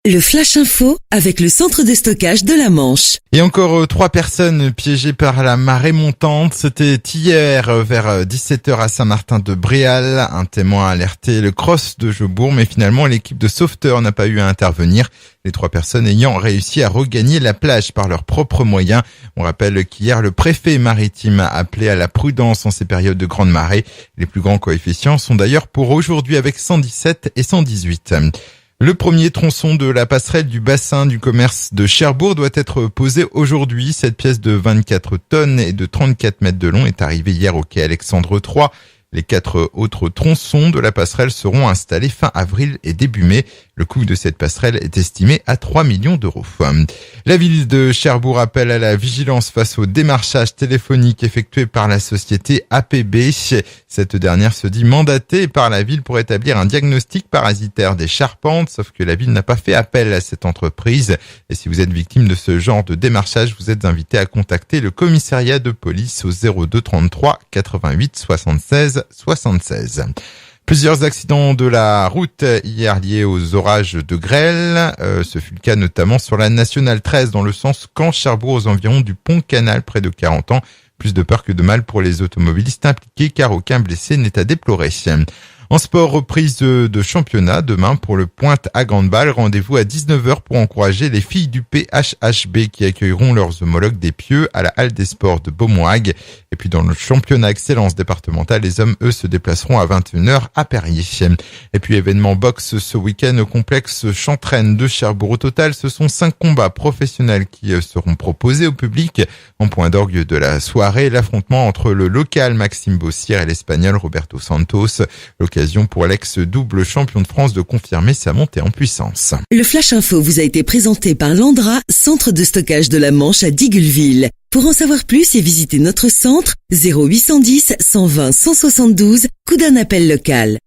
Le Flash Info avec le centre de stockage de la Manche. Et encore 3 personnes piégées par la marée montante. C'était hier vers 17h à Saint-Martin-de-Bréal. Un témoin a alerté le cross de Jaubourg, mais finalement l'équipe de sauveteurs n'a pas eu à intervenir. Les 3 personnes ayant réussi à regagner la plage par leurs propres moyens. On rappelle qu'hier, le préfet maritime a appelé à la prudence en ces périodes de grande marée. Les plus grands coefficients sont d'ailleurs pour aujourd'hui avec 117 et 118. Le premier tronçon de la passerelle du bassin du commerce de Cherbourg doit être posé aujourd'hui. Cette pièce de 24 tonnes et de 34 mètres de long est arrivée hier au quai Alexandre III. Les 4 autres tronçons de la passerelle seront installés fin avril et début mai. Le coût de cette passerelle est estimé à 3 millions d'euros. La ville de Cherbourg appelle à la vigilance face au démarchage téléphonique effectué par la société APB. Cette dernière se dit mandatée par la ville pour établir un diagnostic parasitaire des charpentes, sauf que la ville n'a pas fait appel à cette entreprise. Et si vous êtes victime de ce genre de démarchage, vous êtes invité à contacter le commissariat de police au 02 33 88 76 76. Plusieurs accidents de la route hier liés aux orages de grêle. Ce fut le cas notamment sur la Nationale 13 dans le sens Caen-Cherbourg aux environs du Pont-Canal près de 40 ans. Plus de peur que de mal pour les automobilistes impliqués car aucun blessé n'est à déplorer. En sport, reprise de championnat demain pour le Pointe à Grande-Balle. Rendez-vous à 19h pour encourager les filles du PHHB qui accueilleront leurs homologues des Pieux à la Halle des Sports de Beaumoag. Et puis dans le championnat excellence départementale, les hommes, eux, se déplaceront à 21h à Perrier. Et puis événement boxe ce week-end au complexe Chantraine de Cherbourg. Au total, ce sont 5 combats professionnels qui seront proposés au public. En point d'orgue de la soirée, l'affrontement entre le local Maxime Bossière et l'espagnol Roberto Santos. L'occasion pour l'ex-double champion de France de confirmer sa montée en puissance. Le Flash Info vous a été présenté par Landra, centre de stockage de la Manche à Digulville. Pour en savoir plus et visiter notre centre, 0810 120 172, coup d'un appel local.